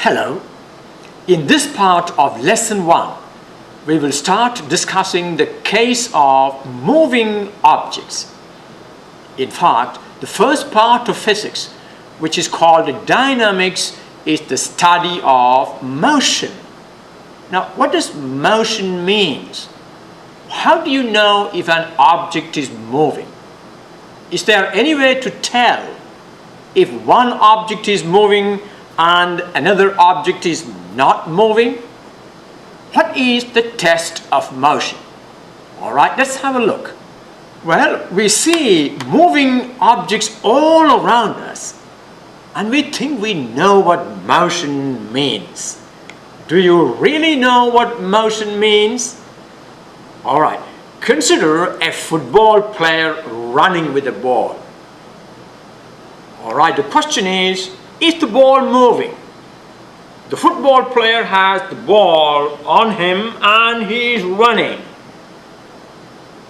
Hello. In this part of lesson 1, we will start discussing the case of moving objects. In fact, the first part of physics, which is called dynamics, is the study of motion. Now, what does motion mean? How do you know if an object is moving? Is there any way to tell if one object is moving and another object is not moving? What is the test of motion? Alright, let's have a look. Well, we see moving objects all around us and we think we know what motion means. Do you really know what motion means? Alright, consider a football player running with a ball. Alright, the question is the ball moving? The football player has the ball on him and he is running.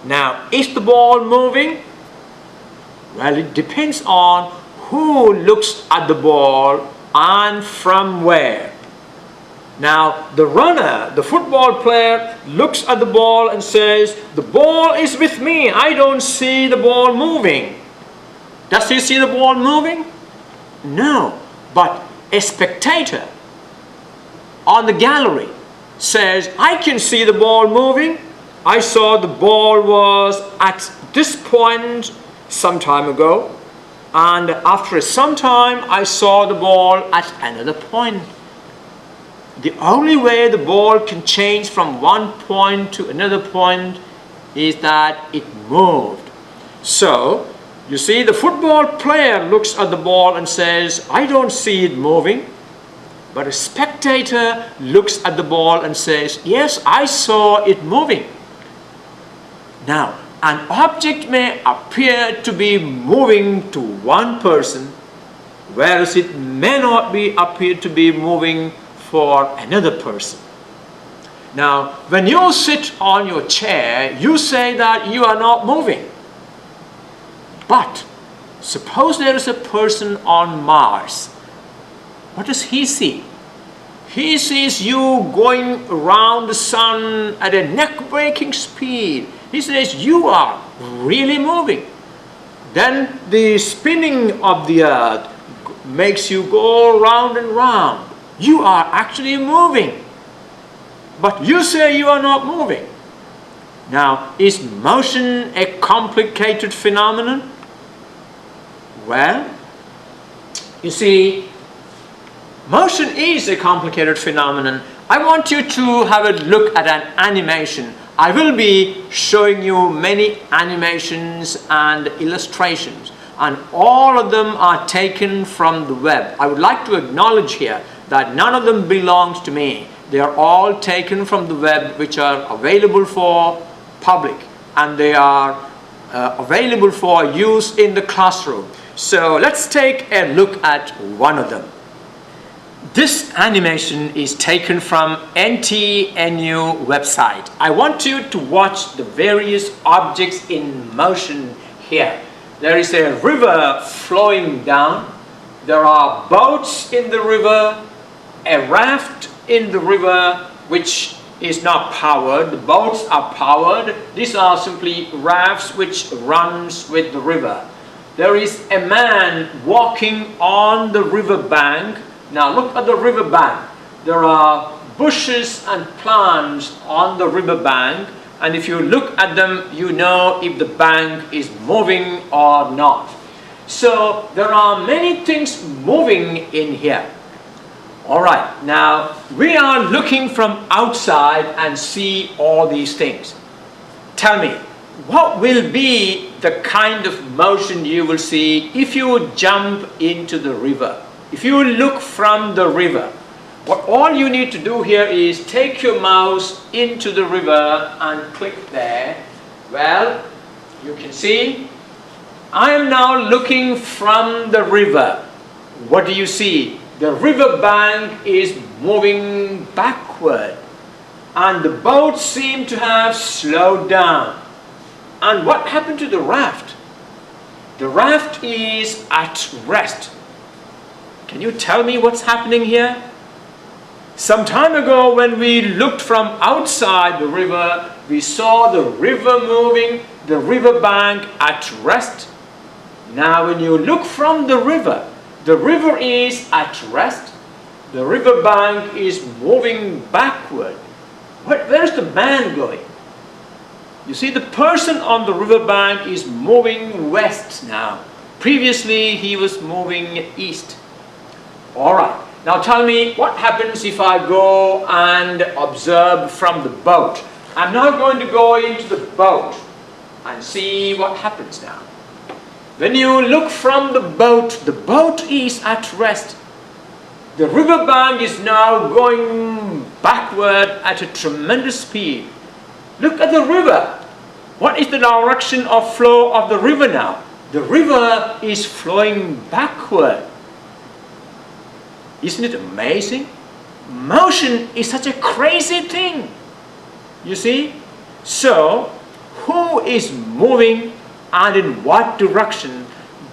Now, is the ball moving? Well, it depends on who looks at the ball and from where. Now, the runner, the football player, looks at the ball and says, "The ball is with me, I don't see the ball moving." Does he see the ball moving? No, but a spectator on the gallery says, "I can see the ball moving. I saw the ball was at this point some time ago, and after some time I saw the ball at another point." The only way the ball can change from one point to another point is that it moved. So, you see, the football player looks at the ball and says, "I don't see it moving." But a spectator looks at the ball and says, "Yes, I saw it moving." Now, an object may appear to be moving to one person, whereas it may not appear to be moving for another person. Now, when you sit on your chair, you say that you are not moving. But suppose there is a person on Mars. What does he see? He sees you going around the sun at a neck-breaking speed. He says you are really moving. Then the spinning of the earth makes you go round and round. You are actually moving. But you say you are not moving. Now, is motion a complicated phenomenon? Well, you see, motion is a complicated phenomenon. I want you to have a look at an animation. I will be showing you many animations and illustrations, and all of them are taken from the web. I would like to acknowledge here that none of them belongs to me. They are all taken from the web, which are available for public, and they are available for use in the classroom. So let's take a look at one of them. This animation is taken from NTNU website. I want you to watch the various objects in motion here. There is a river flowing down. There are boats in the river, a raft in the river which is not powered. The boats are powered. These are simply rafts which runs with the river. There is a man walking on the river bank. Now look at the river bank. There are bushes and plants on the river bank, and if you look at them, you know if the bank is moving or not. So there are many things moving in here. Alright, now we are looking from outside and see all these things. Tell me, what will be the kind of motion you will see if you jump into the river? If you look from the river, what all you need to do here is take your mouse into the river and click there. Well, you can see, I am now looking from the river. What do you see? The river bank is moving backward, and the boats seem to have slowed down. And what happened to the raft? The raft is at rest. Can you tell me what's happening here? Some time ago when we looked from outside the river, we saw the river moving, the river bank at rest. Now when you look from the river is at rest, the river bank is moving backward. Where's the man going? You see, the person on the river bank is moving west now. Previously he was moving east. Alright. Now tell me, what happens if I go and observe from the boat? I'm now going to go into the boat and see what happens now. When you look from the boat is at rest. The river bank is now going backward at a tremendous speed. Look at the river. What is the direction of flow of the river now? The river is flowing backward. Isn't it amazing? Motion is such a crazy thing. You see? So, who is moving and in what direction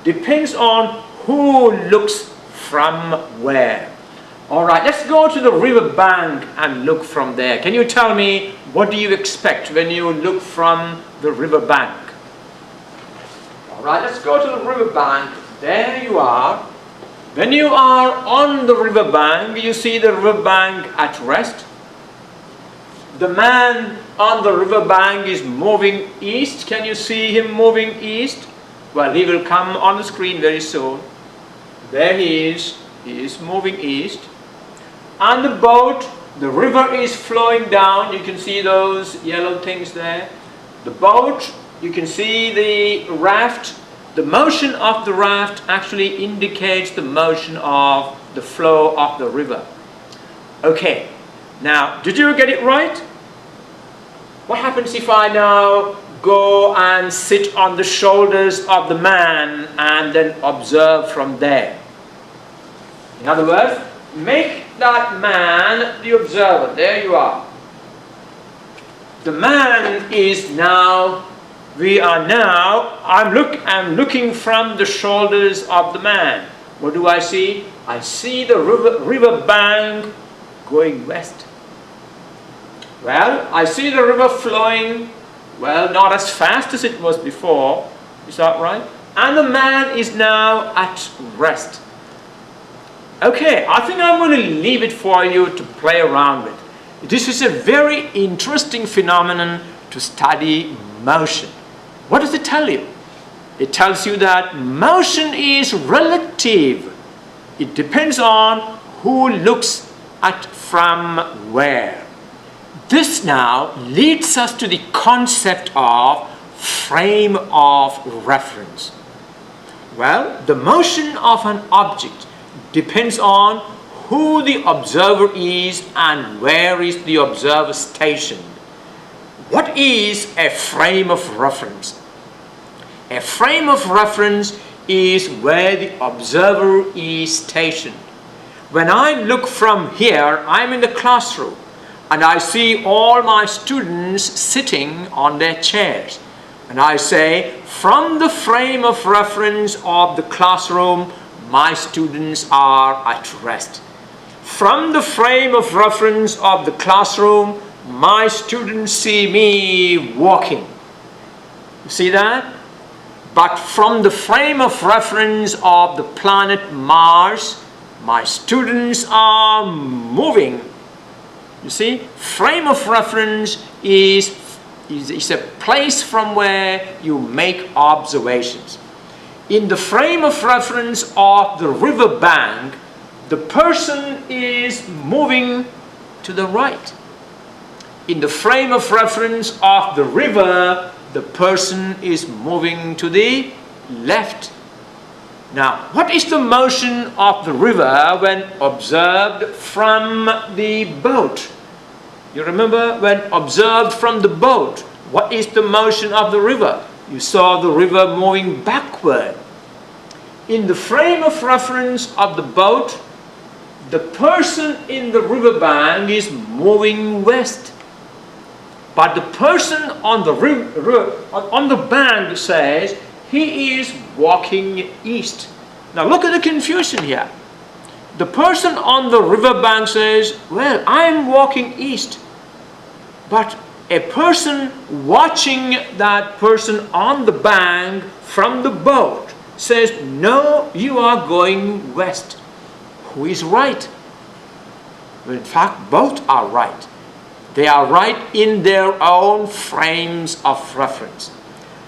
depends on who looks from where. Alright, let's go to the river bank and look from there. Can you tell me, what do you expect when you look from the river bank? Alright, let's go to the river bank. There you are. When you are on the river bank, you see the river bank at rest. The man on the river bank is moving east. Can you see him moving east? Well, he will come on the screen very soon. There he is. He is moving east. On the boat, the river is flowing down. You can see those yellow things there. The boat, you can see the raft. The motion of the raft actually indicates the motion of the flow of the river. Okay, now did you get it right? What happens if I now go and sit on the shoulders of the man and then observe from there? In other words, make that man the observer. There you are. The man is now, I'm looking from the shoulders of the man. What do I see? I see the river bank going west. Well, I see the river flowing, well, not as fast as it was before. Is that right? And the man is now at rest. Okay, I think I'm going to leave it for you to play around with. This is a very interesting phenomenon to study motion. What does it tell you? It tells you that motion is relative. It depends on who looks at from where. This now leads us to the concept of frame of reference. Well, the motion of an object depends on who the observer is and where is the observer stationed. What is a frame of reference? A frame of reference is where the observer is stationed. When I look from here, I'm in the classroom and I see all my students sitting on their chairs. And I say, from the frame of reference of the classroom, my students are at rest. From the frame of reference of the classroom, my students see me walking. You see that? But from the frame of reference of the planet Mars, my students are moving. You see, frame of reference is a place from where you make observations. In the frame of reference of the river bank, the person is moving to the right. In the frame of reference of the river, the person is moving to the left. Now, what is the motion of the river when observed from the boat? You remember when observed from the boat, what is the motion of the river? You saw the river moving backward. In the frame of reference of the boat, the person in the river bank is moving west. But the person on the bank says he is walking east. Now look at the confusion here. the person on the riverbank says, well, I'm walking east. But a person watching that person on the bank from the boat says, no, you are going west. Who is right? Well, in fact, both are right. They are right in their own frames of reference.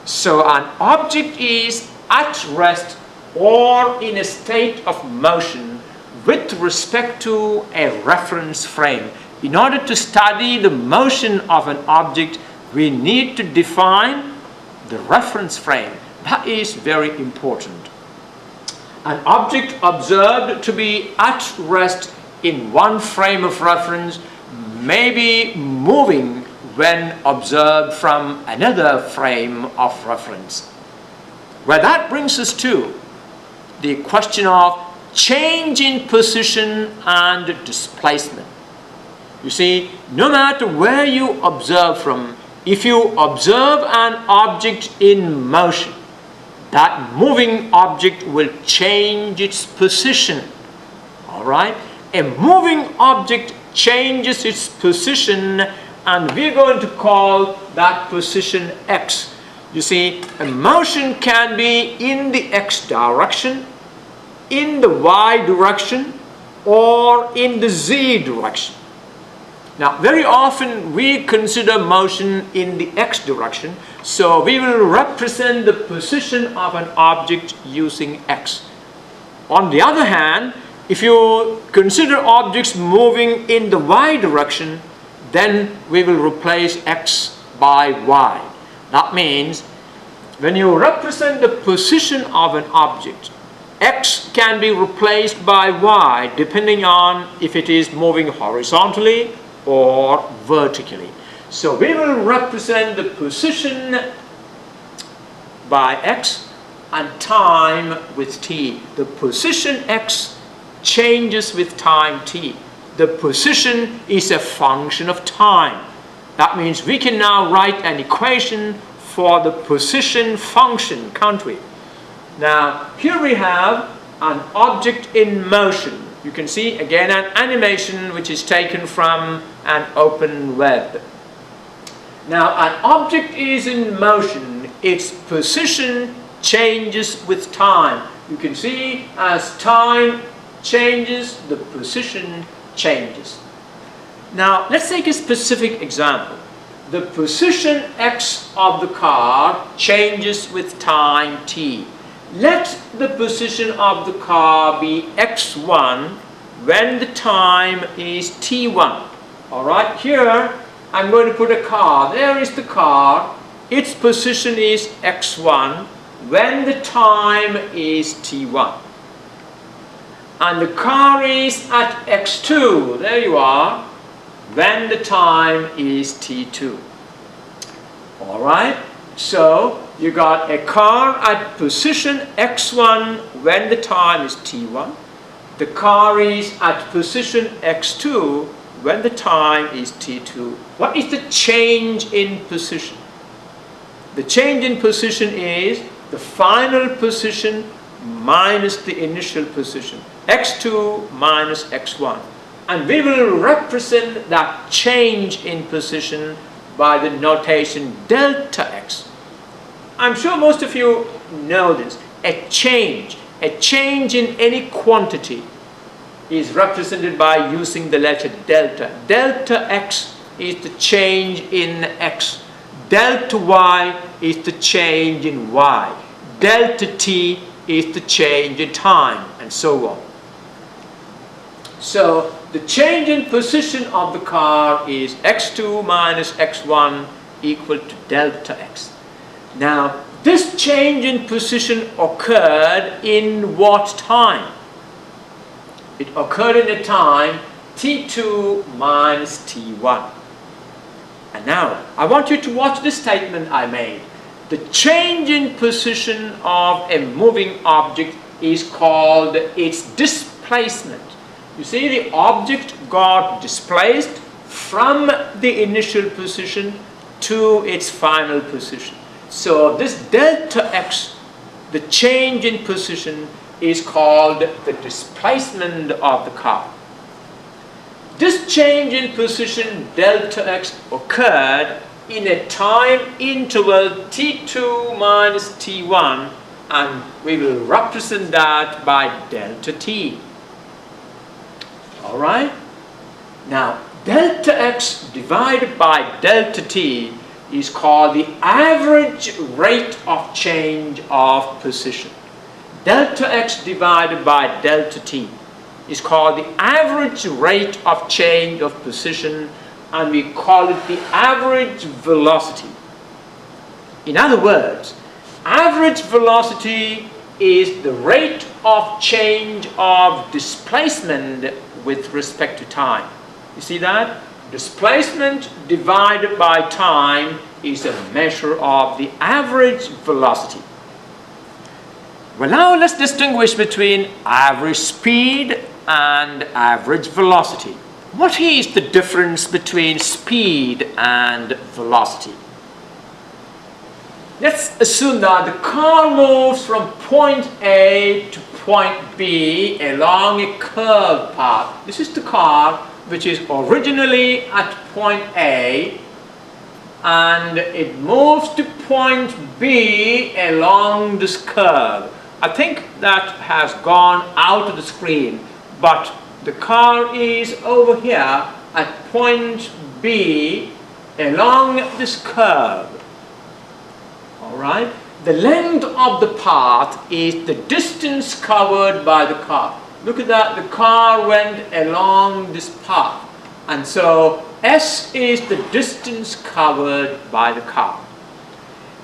So an object is at rest or in a state of motion with respect to a reference frame. In order to study the motion of an object, we need to define the reference frame. That is very important. An object observed to be at rest in one frame of reference may be moving when observed from another frame of reference. Well, that brings us to the question of change in position and displacement. You see, no matter where you observe from, if you observe an object in motion, that moving object will change its position. All right? A moving object changes its position, and we're going to call that position x. You see, a motion can be in the x direction, in the y direction, or in the z direction. Now, very often we consider motion in the x direction, so we will represent the position of an object using x. On the other hand, if you consider objects moving in the y direction, then we will replace x by y. That means when you represent the position of an object, x can be replaced by y depending on if it is moving horizontally or vertically. So we will represent the position by x and time with t. The position x changes with time t. The position is a function of time. That means we can now write an equation for the position function, can't we? Now, here we have an object in motion. You can see again an animation which is taken from an open web. Now, an object is in motion. Its position changes with time. You can see as time changes, the position changes. Now, let's take a specific example. The position x of the car changes with time t. Let the position of the car be x1 when the time is t1. Alright, here I'm going to put a car. There is the car. Its position is x1 when the time is t1. And the car is at x2, there you are, when the time is t2. Alright, so you got a car at position x1 when the time is t1. The car is at position x2 when the time is t2. What is the change in position? The change in position is the final position minus the initial position. x2 minus x1. And we will represent that change in position by the notation delta x. I'm sure most of you know this. A change in any quantity is represented by using the letter delta. Delta x is the change in x. Delta y is the change in y. Delta t is the change in time, and so on. So the change in position of the car is x2 minus x1 equal to delta x. Now, this change in position occurred in what time? It occurred in a time t2 minus t1. And now, I want you to watch this statement I made. The change in position of a moving object is called its displacement. You see, the object got displaced from the initial position to its final position. So this delta x, the change in position, is called the displacement of the car. This change in position delta x occurred in a time interval t2 minus t1, and we will represent that by delta t. Alright? Now, delta x divided by delta t is called the average rate of change of position. Delta x divided by delta t is called the average rate of change of position, and we call it the average velocity. In other words, average velocity is the rate of change of displacement with respect to time. You see that? Displacement divided by time is a measure of the average velocity. Well, now let's distinguish between average speed and average velocity. What is the difference between speed and velocity? Let's assume that the car moves from point A to point B along a curved path. This is the car which is originally at point A, and it moves to point B along this curve. I think that has gone out of the screen, but the car is over here at point B along this curve. Alright? The length of the path is the distance covered by the car. Look at that, the car went along this path, and so S is the distance covered by the car.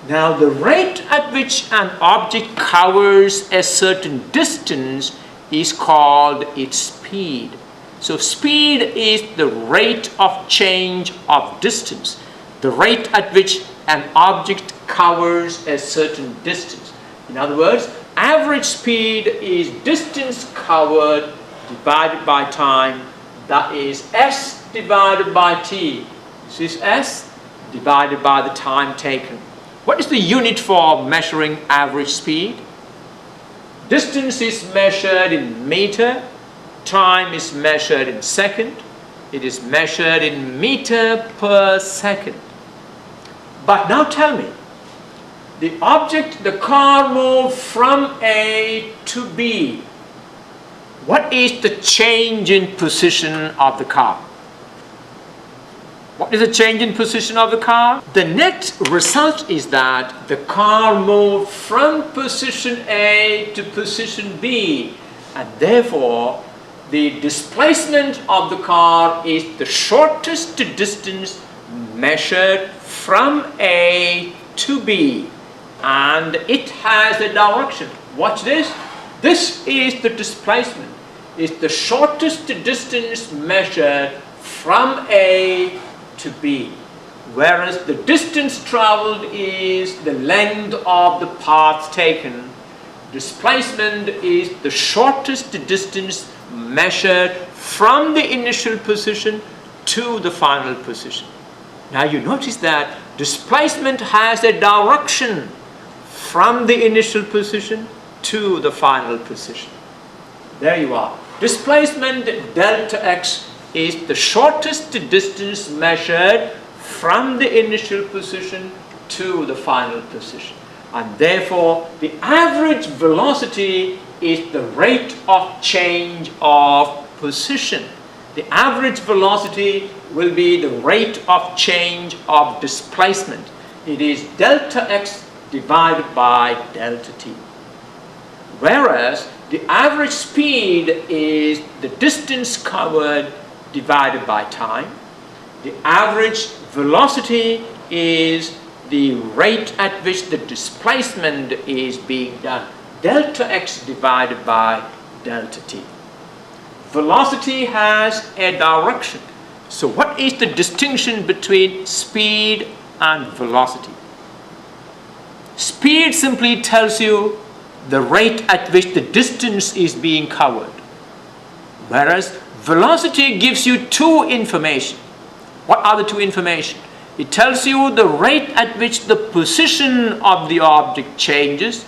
Now, the rate at which an object covers a certain distance is called its speed. So speed is the rate of change of distance, the rate at which an object covers a certain distance. In other words, average speed is distance covered divided by time, that is S divided by t. This is S divided by the time taken. What is the unit for measuring average speed? Distance is measured in meter, time is measured in second, it is measured in meter per second. But now tell me, the object, the car moved from A to B. What is the change in position of the car? What is the change in position of the car? The net result is that the car moved from position A to position B, and therefore the displacement of the car is the shortest distance measured from A to B, and it has a direction. Watch this. This is the displacement. It's the shortest distance measured from A to B, whereas the distance traveled is the length of the path taken. Displacement is the shortest distance measured from the initial position to the final position. Now you notice that displacement has a direction from the initial position to the final position. There you are. Displacement delta x is the shortest distance measured from the initial position to the final position. And therefore, the average velocity is the rate of change of position. The average velocity will be the rate of change of displacement. It is delta x divided by delta t. Whereas the average speed is the distance covered divided by time. The average velocity is the rate at which the displacement is being done. Delta x divided by delta t. Velocity has a direction. So what is the distinction between speed and velocity? Speed simply tells you the rate at which the distance is being covered, whereas velocity gives you two information. What are the two information? It tells you the rate at which the position of the object changes,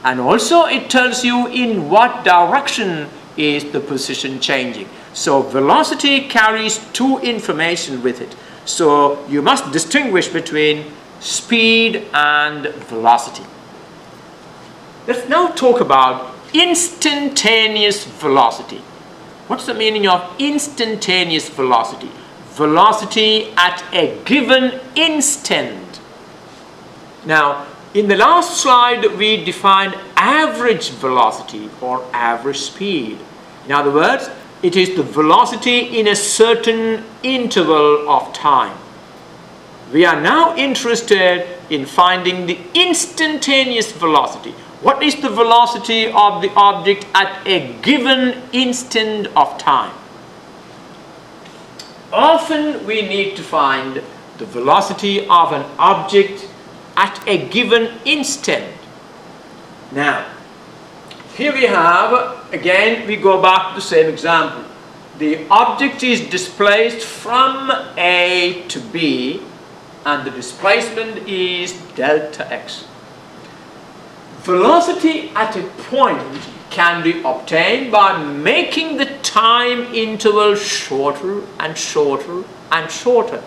And also it tells you in what direction is the position changing. So velocity carries two information with it. So you must distinguish between speed and velocity. Let's now talk about instantaneous velocity. What's the meaning of instantaneous velocity? Velocity at a given instant. Now, in the last slide, we defined average velocity or average speed. In other words, it is the velocity in a certain interval of time. We are now interested in finding the instantaneous velocity. What is the velocity of the object at a given instant of time? Often we need to find the velocity of an object at a given instant. Now, here we have, again, we go back to the same example. The object is displaced from A to B, and the displacement is delta x. Velocity at a point can be obtained by making the time interval shorter and shorter and shorter.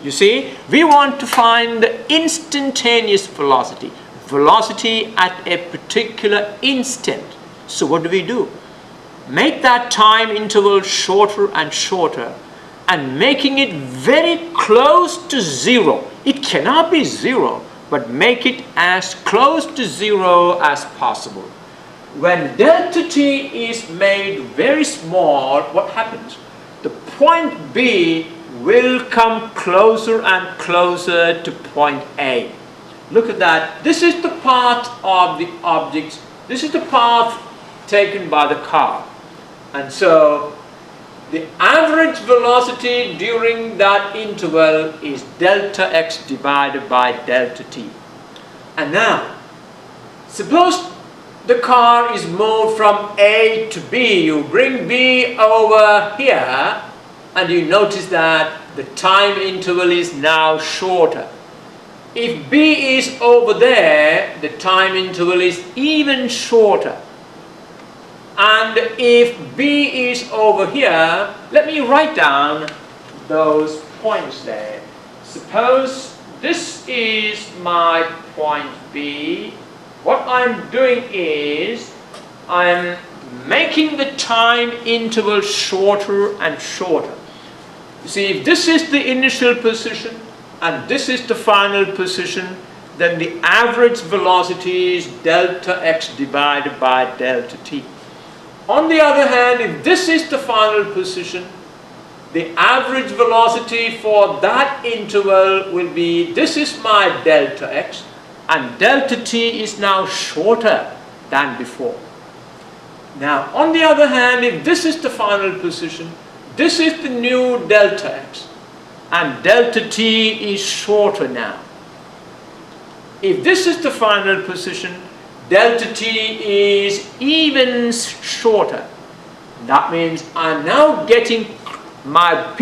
You see, we want to find the instantaneous velocity, velocity at a particular instant. So what do? Make that time interval shorter and shorter, and making it very close to zero. It cannot be zero, but make it as close to zero as possible. When delta t is made very small, what happens? The point B will come closer and closer to point A. Look at that. This is the path of the object. This is the path taken by the car. And so the average velocity during that interval is delta x divided by delta t. And now, suppose the car is moved from A to B. You bring B over here, and you notice that the time interval is now shorter. If B is over there, the time interval is even shorter. And if B is over here, let me write down those points there. Suppose this is my point B. What I'm doing is I'm making the time interval shorter and shorter. You see, if this is the initial position and this is the final position, then the average velocity is delta x divided by delta t. On the other hand, if this is the final position, the average velocity for that interval will be, this is my delta x, and delta t is now shorter than before. Now, on the other hand, if this is the final position, this is the new delta x, and delta t is shorter now. If this is the final position, delta t is even shorter. That means I'm now getting my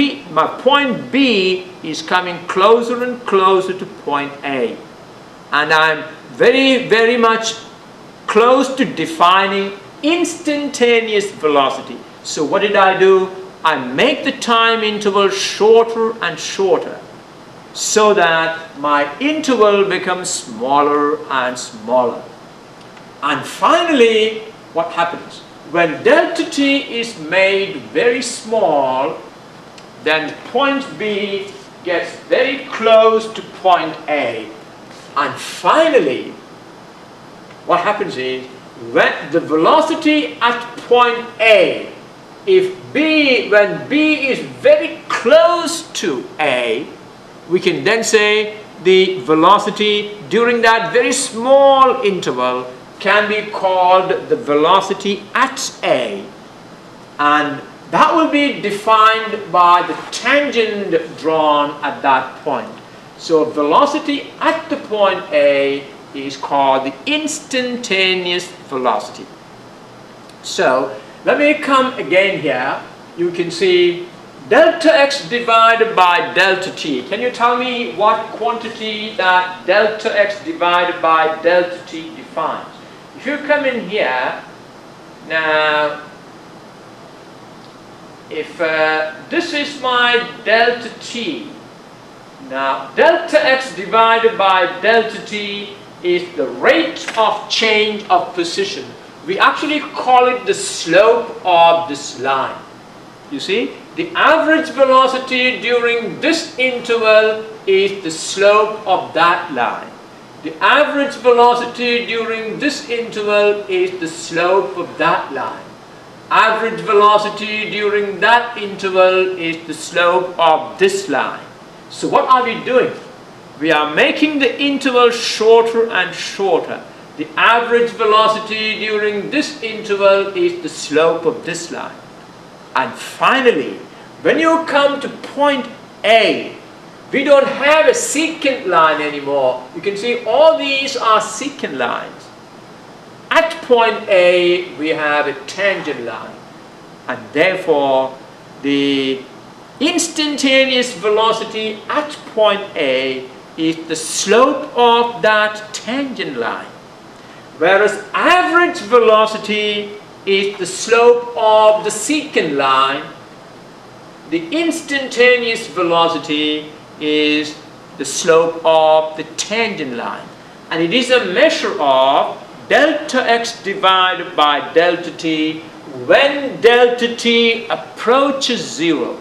point B is coming closer and closer to point A. And I'm very, very much close to defining instantaneous velocity. So what did I do? I make the time interval shorter and shorter, so that my interval becomes smaller and smaller. And finally, what happens? When delta t is made very small, then point B gets very close to point A. And finally, what happens is, when the velocity at point A, when B is very close to A, we can then say the velocity during that very small interval can be called the velocity at A, and that will be defined by the tangent drawn at that point. So velocity at the point A is called the instantaneous velocity. So let me come again here. You can see delta x divided by delta t. Can you tell me what quantity that delta x divided by delta t defines? If you come in here, now if this is my delta t, now delta x divided by delta t is the rate of change of position. We actually call it the slope of this line. You see, the average velocity during this interval is the slope of that line. The average velocity during this interval is the slope of that line. Average velocity during that interval is the slope of this line. So what are we doing? We are making the interval shorter and shorter. The average velocity during this interval is the slope of this line. And finally, when you come to point A, we don't have a secant line anymore. You can see all these are secant lines. At point A, we have a tangent line. And therefore, the instantaneous velocity at point A is the slope of that tangent line. Whereas average velocity is the slope of the secant line. The instantaneous velocity is the slope of the tangent line. And it is a measure of delta x divided by delta t when delta t approaches 0.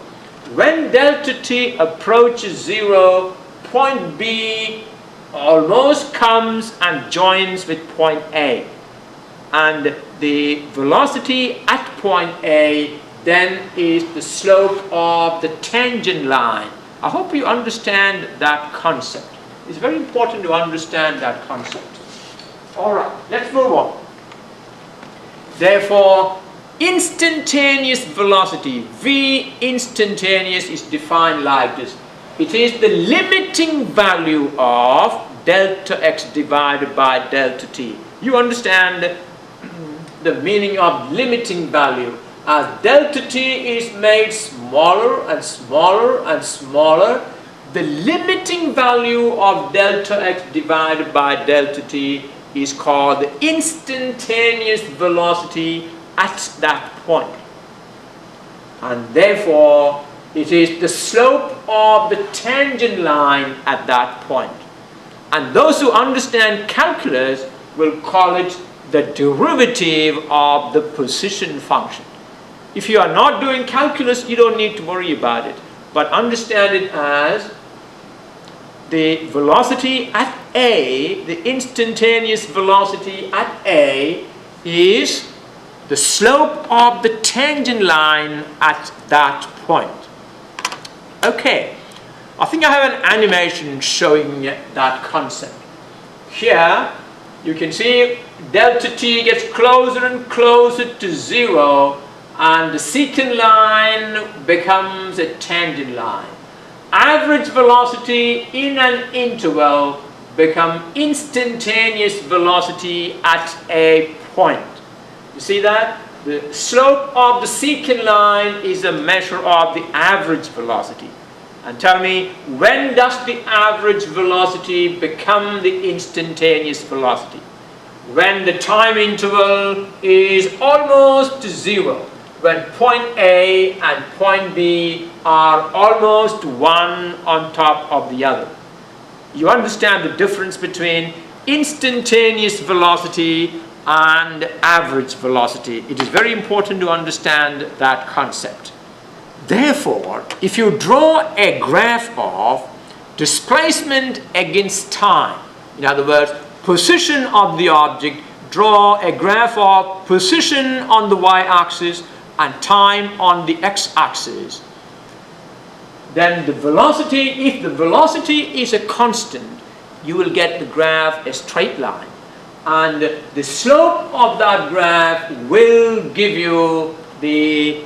When delta t approaches 0, point B almost comes and joins with point A. And the velocity at point A then is the slope of the tangent line. I hope you understand that concept. It's very important to understand that concept. Alright, let's move on. Therefore, instantaneous velocity, V instantaneous, is defined like this. It is the limiting value of delta x divided by delta t. You understand the meaning of limiting value. As delta t is made smaller and smaller and smaller, the limiting value of delta x divided by delta t is called the instantaneous velocity at that point. And therefore, it is the slope of the tangent line at that point. And those who understand calculus will call it the derivative of the position function. If you are not doing calculus, you don't need to worry about it. But understand it as the velocity at A, the instantaneous velocity at A, is the slope of the tangent line at that point. Okay, I think I have an animation showing that concept. Here, you can see delta t gets closer and closer to 0, and the secant line becomes a tangent line. Average velocity in an interval becomes instantaneous velocity at a point. You see that? The slope of the secant line is a measure of the average velocity. And tell me, when does the average velocity become the instantaneous velocity? When the time interval is almost 0. When point A and point B are almost one on top of the other. You understand the difference between instantaneous velocity and average velocity. It is very important to understand that concept. Therefore, if you draw a graph of displacement against time, in other words, position of the object, draw a graph of position on the y-axis and time on the x-axis, then the velocity, if the velocity is a constant, you will get the graph a straight line. And the slope of that graph will give you the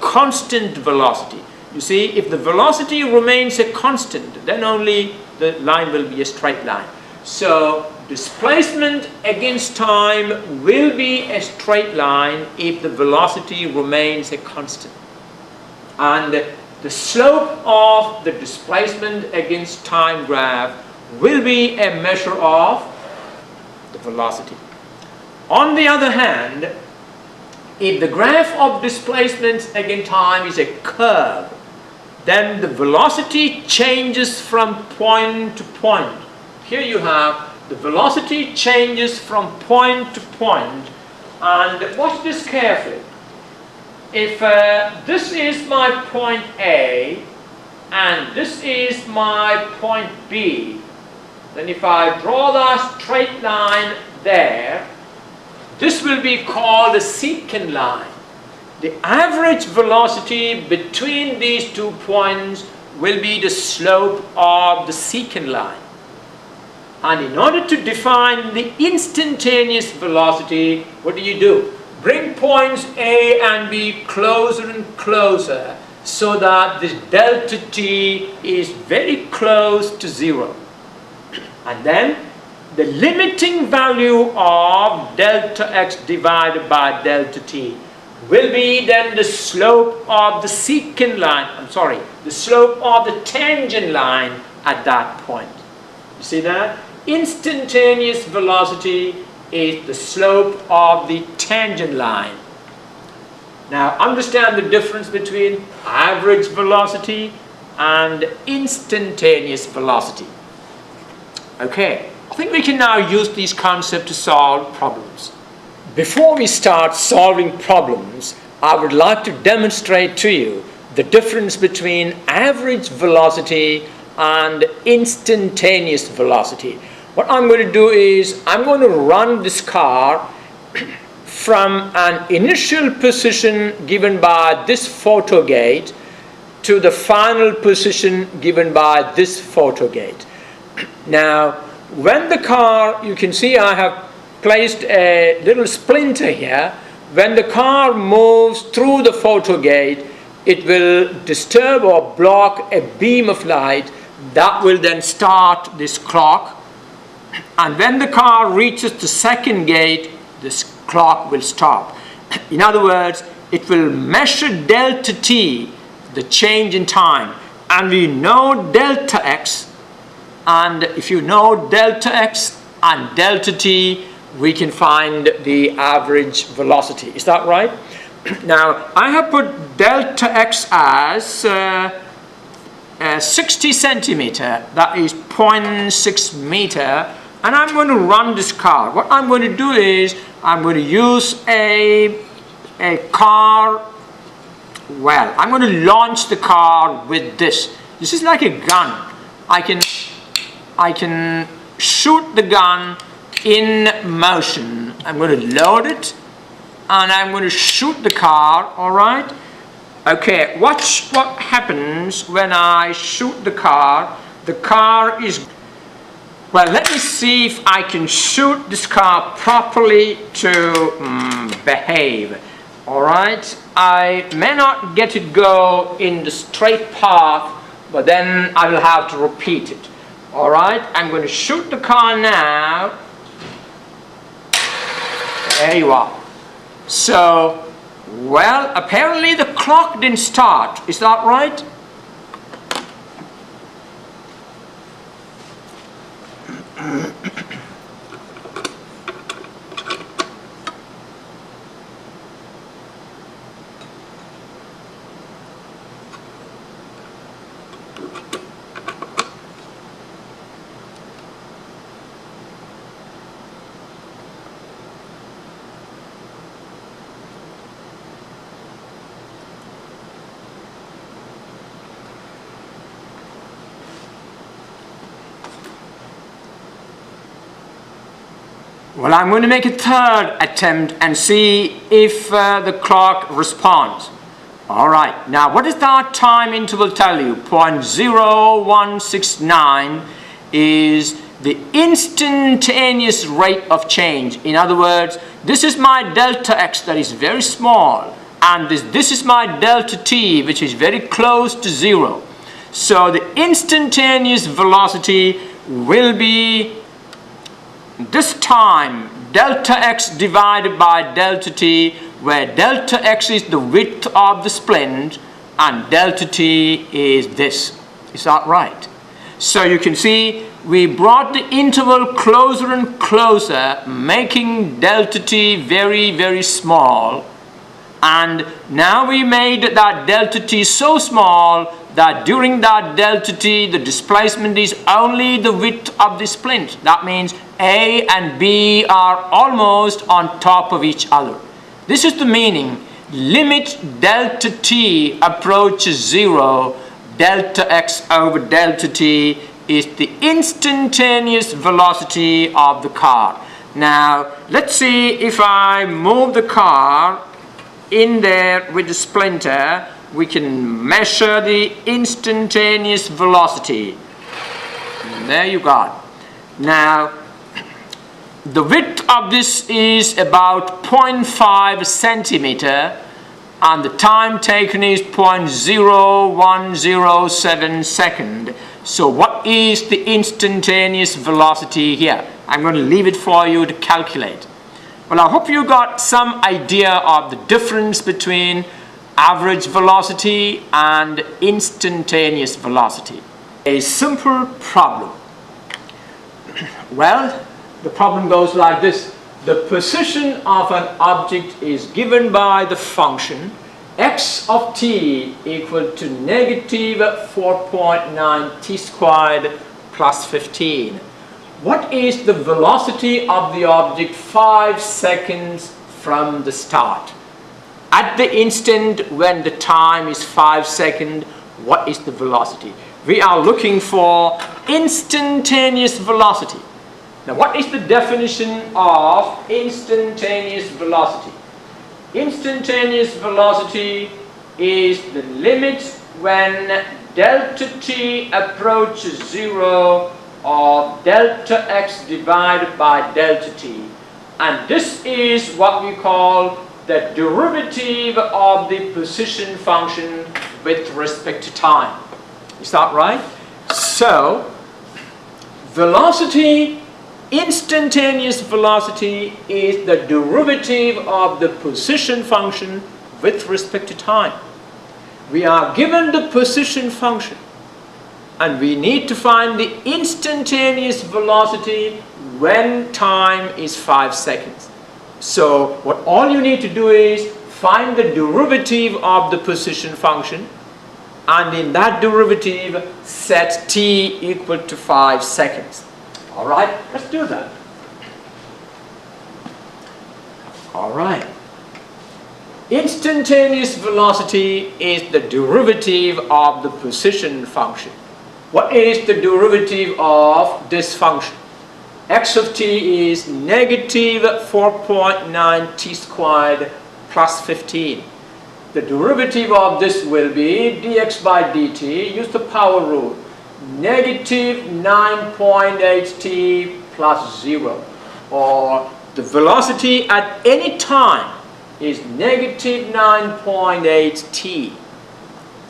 constant velocity. You see, if the velocity remains a constant, then only the line will be a straight line. So, displacement against time will be a straight line if the velocity remains a constant. And the slope of the displacement against time graph will be a measure of the velocity. On the other hand, if the graph of displacement against time is a curve, then the velocity changes from point to point. Here you have the velocity changes from point to point, and watch this carefully. If this is my point A and this is my point B, then if I draw the straight line there, this will be called a secant line. The average velocity between these 2 points will be the slope of the secant line. And in order to define the instantaneous velocity, what do? Bring points A and B closer and closer so that this delta t is very close to 0. And then the limiting value of delta x divided by delta t will be then the slope of the secant line, the slope of the tangent line at that point. You see that? Instantaneous velocity is the slope of the tangent line. Now understand the difference between average velocity and instantaneous velocity. Okay, I think we can now use these concepts to solve problems. Before we start solving problems, I would like to demonstrate to you the difference between average velocity and instantaneous velocity. What I'm going to do is I'm going to run this car from an initial position given by this photo gate to the final position given by this photo gate. Now, when the car, you can see I have placed a little splinter here. When the car moves through the photo gate, it will disturb or block a beam of light that will then start this clock. And when the car reaches the second gate, this clock will stop. In other words, it will measure delta t, the change in time. And we know delta x, and if you know delta x and delta t, we can find the average velocity. Is that right? Now, I have put delta x as 60 centimeter, that is 0.6 meter, and I'm going to run this car. What I'm going to do is I'm going to use a car, well, I'm going to launch the car with this. This is like a gun. I can shoot the gun in motion. I'm going to load it and I'm going to shoot the car, all right? Okay, watch what happens when I shoot the car. The car is, well, let me see if I can shoot this car properly to behave. All right, I may not get it go in the straight path, but then I will have to repeat it. All right, I'm going to shoot the car now. There you are. So, well, apparently the clock didn't start. Is that right? Well, I'm going to make a third attempt and see if the clock responds. All right, now what does that time interval tell you? 0.0169 is the instantaneous rate of change. In other words, this is my delta x that is very small, and this is my delta t, which is very close to 0. So the instantaneous velocity will be this time delta x divided by delta t, where delta x is the width of the splint and delta t is this. Is that right? So you can see we brought the interval closer and closer, making delta t very, very small. And now we made that delta t so small that during that delta t, the displacement is only the width of the splint. That means A and B are almost on top of each other. This is the meaning. Limit delta t approaches 0, delta x over delta t is the instantaneous velocity of the car. Now, let's see if I move the car in there with the splinter, we can measure the instantaneous velocity. And there you got. Now, the width of this is about 0.5 centimeter and the time taken is 0.0107 second. So what is the instantaneous velocity here? I'm going to leave it for you to calculate. Well, I hope you got some idea of the difference between average velocity and instantaneous velocity. A simple problem. Well, the problem goes like this. The position of an object is given by the function x of t equal to negative 4.9 t squared plus 15. What is the velocity of the object 5 seconds from the start? At the instant when the time is 5 seconds, what is the velocity? We are looking for instantaneous velocity. Now, what is the definition of instantaneous velocity? Instantaneous velocity is the limit when delta t approaches 0 of delta x divided by delta t. And this is what we call the derivative of the position function with respect to time. Is that right? So, velocity, instantaneous velocity is the derivative of the position function with respect to time. We are given the position function and we need to find the instantaneous velocity when time is 5 seconds. So what all you need to do is find the derivative of the position function and in that derivative set t equal to 5 seconds. Alright, let's do that. Alright. Instantaneous velocity is the derivative of the position function. What is the derivative of this function? X of t is negative 4.9 t squared plus 15. The derivative of this will be dx by dt, use the power rule, negative 9.8 t plus 0, or the velocity at any time is negative 9.8 t.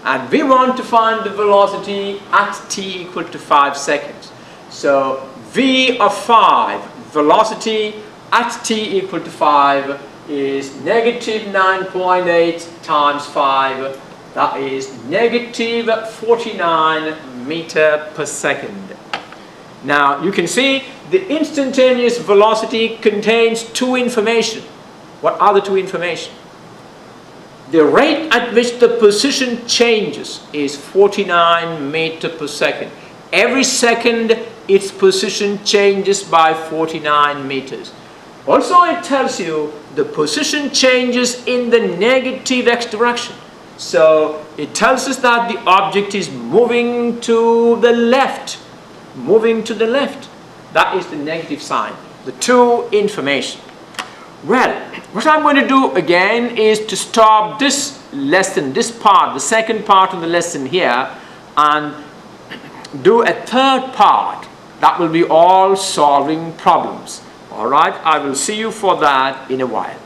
And we want to find the velocity at t equal to 5 seconds. So v of 5, velocity at t equal to 5 is negative 9.8 times 5. That is negative 49 meter per second. Now you can see the instantaneous velocity contains two information. What are the two information? The rate at which the position changes is 49 meter per second. Every second its position changes by 49 meters. Also it tells you the position changes in the negative x direction. So it tells us that the object is moving to the left. Moving to the left. That is the negative sign. The two information. Well, what I'm going to do again is to stop this lesson, this part, the second part of the lesson here, and do a third part. That will be all solving problems. Alright, I will see you for that in a while.